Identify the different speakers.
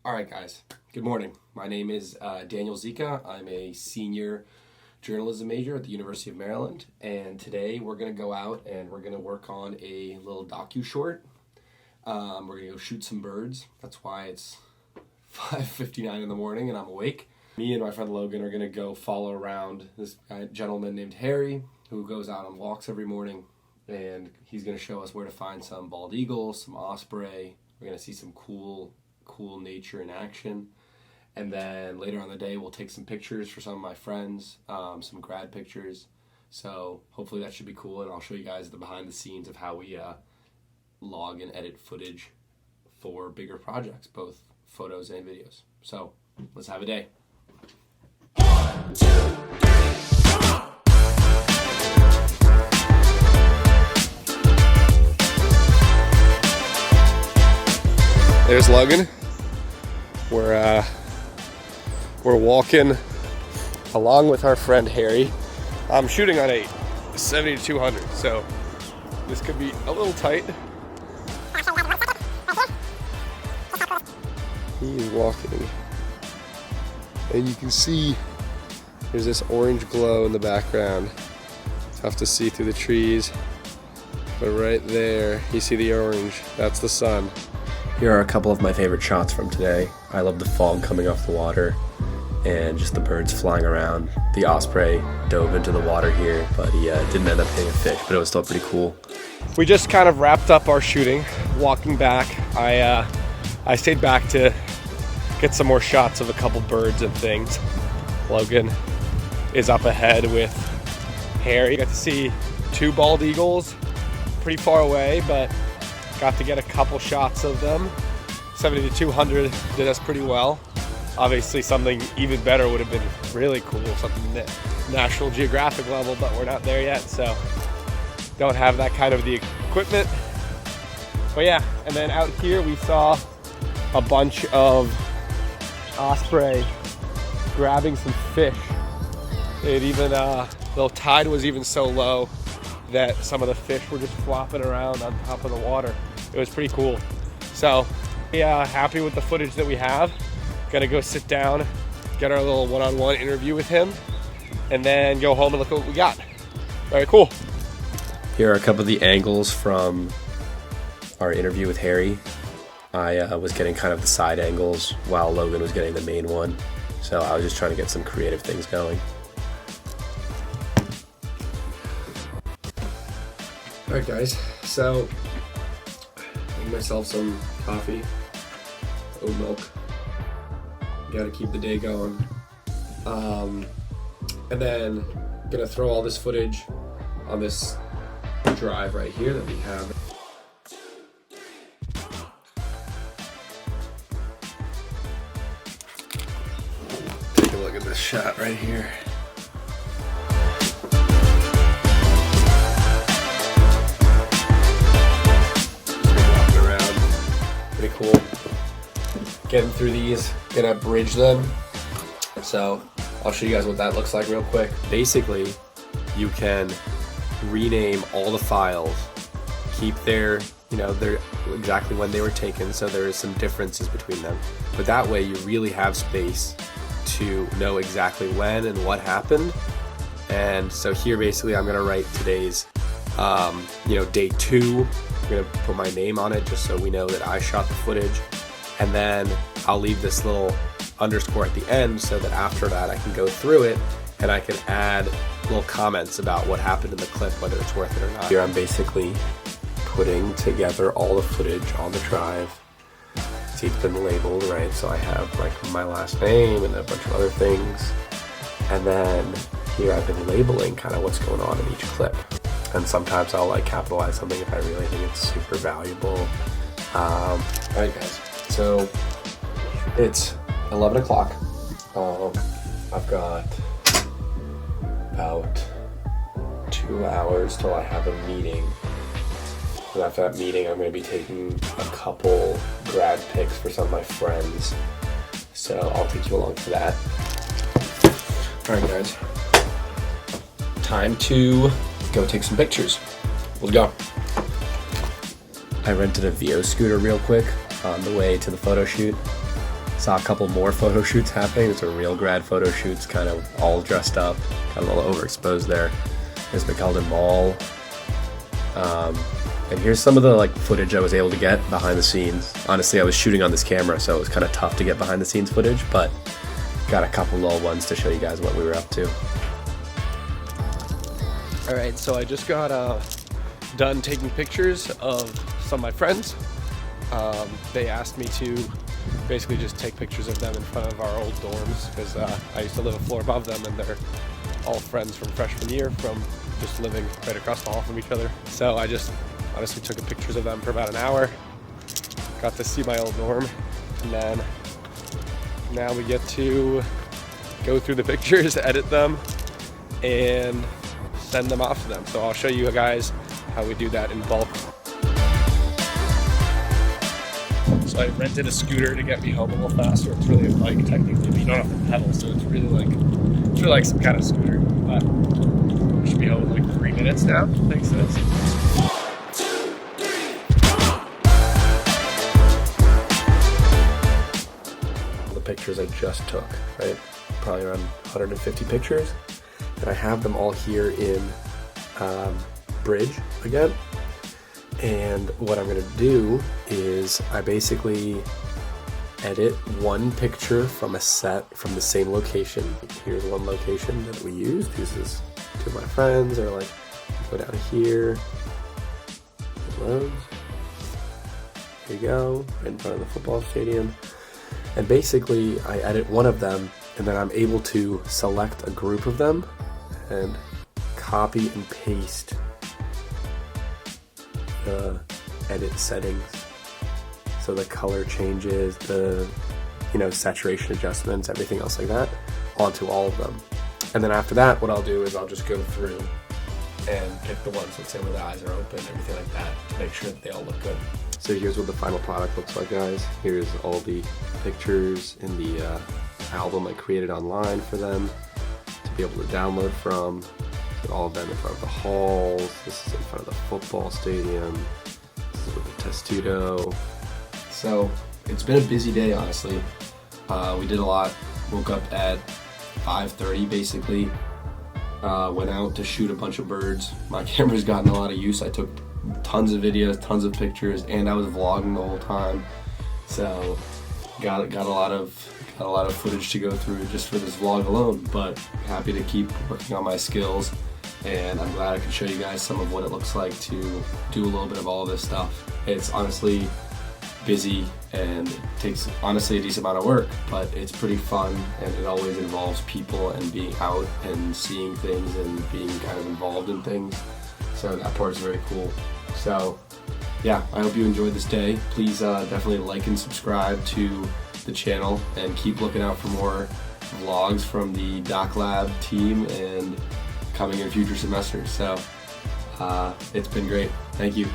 Speaker 1: All right, guys. Good morning. My name is Daniel Zika. I'm a senior journalism major at the University of Maryland, and today we're going to go out and we're going to work on a little docu-short. We're going to go shoot some birds. That's why it's 5:59 in the morning and I'm awake. Me and my friend Logan are going to go follow around this gentleman named Harry who goes out on walks every morning, and he's going to show us where to find some bald eagles, some osprey. We're going to see some cool nature in action. And then later on the day, we'll take some pictures for some of my friends, some grad pictures. So hopefully that should be cool, and I'll show you guys the behind the scenes of how we log and edit footage for bigger projects, both photos and videos. So let's have a day. 1, 2, 3, come on! There's Logan. We're walking along with our friend Harry. I'm shooting on a 70-200, so this could be a little tight. He's walking, and you can see there's this orange glow in the background. Tough to see through the trees, but right there you see the orange. That's the sun. Here are a couple of my favorite shots from today. I love the fog coming off the water and just the birds flying around. The osprey dove into the water here, but he didn't end up hitting a fish, but it was still pretty cool. We just kind of wrapped up our shooting. Walking back, I stayed back to get some more shots of a couple birds and things. Logan is up ahead with Harry. Got to see 2 bald eagles pretty far away, but got to get a couple shots of them. 70-200 did us pretty well. Obviously something even better would have been really cool, something that National Geographic level, but we're not there yet, so don't have that kind of the equipment. But yeah, and then out here we saw a bunch of osprey grabbing some fish. It even, the tide was even so low that some of the fish were just flopping around on top of the water. It was pretty cool. So yeah, happy with the footage that we have. Gonna go sit down, get our little one-on-one interview with him, and then go home and look at what we got. Very cool. Here are a couple of the angles from our interview with Harry. I was getting kind of the side angles while Logan was getting the main one. So I was just trying to get some creative things going. All right, guys, so make myself some coffee, oat milk. Gotta keep the day going. And then gonna throw all this footage on this drive right here that we have. Take a look at this shot right here. Pretty cool. Getting through these, gonna bridge them. So I'll show you guys what that looks like real quick. Basically, you can rename all the files, keep their, their exactly when they were taken, so there is some differences between them. But that way you really have space to know exactly when and what happened. And so here basically I'm gonna write today's day 2. I'm gonna put my name on it just so we know that I shot the footage, and then I'll leave this little underscore at the end so that after that I can go through it and I can add little comments about what happened in the clip, whether it's worth it or not. Here I'm basically putting together all the footage on the drive. See, it's been labeled, right? So I have like my last name and a bunch of other things, and then here I've been labeling kind of what's going on in each clip. And sometimes I'll like capitalize something if I really think it's super valuable. Alright guys, so it's 11 o'clock. I've got about 2 hours till I have a meeting. And after that meeting, I'm going to be taking a couple grad pics for some of my friends. So I'll take you along for that. Alright guys, time to go take some pictures. Let's go. I rented a VO scooter real quick on the way to the photo shoot. Saw a couple more photo shoots happening. There's a real grad photo shoots, kind of all dressed up, kind of a little overexposed there. There's the Golden Mall. And here's some of the footage I was able to get behind the scenes. Honestly, I was shooting on this camera, so it was kind of tough to get behind the scenes footage, but got a couple little ones to show you guys what we were up to. All right, so I just got done taking pictures of some of my friends. They asked me to basically just take pictures of them in front of our old dorms, because I used to live a floor above them, and they're all friends from freshman year, from just living right across the hall from each other. So I just honestly took pictures of them for about an hour. Got to see my old dorm, and then now we get to go through the pictures, edit them, and send them off to them. So I'll show you guys how we do that in bulk. So I rented a scooter to get me home a little faster. It's really a bike technically, but you don't have to pedal, so it's really like some kind of scooter. But I should be home in 3 minutes now, thanks to this.
Speaker 2: 1, 2, 3, come on!
Speaker 1: The pictures I just took, right? Probably around 150 pictures. And I have them all here in Bridge again. And what I'm gonna do is I basically edit one picture from a set from the same location. Here's one location that we used. This is two of my friends. They're go down here. Here you go, right in front of the football stadium. And basically I edit one of them, and then I'm able to select a group of them and copy and paste the edit settings, so the color changes, the saturation adjustments, everything else like that, onto all of them. And then after that, what I'll do is I'll just go through and pick the ones, let's say where the eyes are open, everything like that, to make sure that they all look good. So here's what the final product looks like, guys. Here's all the pictures in the album I created online for them to be able to download from. All of them in front of the halls. This is in front of the football stadium. This is with the Testudo. So it's been a busy day, honestly. We did a lot. Woke up at 5:30 basically. Went out to shoot a bunch of birds. My camera's gotten a lot of use. I took tons of videos, tons of pictures, and I was vlogging the whole time. So got a lot of footage to go through just for this vlog alone. But happy to keep working on my skills. And I'm glad I could show you guys some of what it looks like to do a little bit of all of this stuff. It's honestly busy and it takes honestly a decent amount of work, but it's pretty fun, and it always involves people and being out and seeing things and being kind of involved in things. So that part is very cool. So yeah, I hope you enjoyed this day. Please definitely like and subscribe to the channel, and keep looking out for more vlogs from the DocLab team and coming in future semesters. So it's been great. Thank you.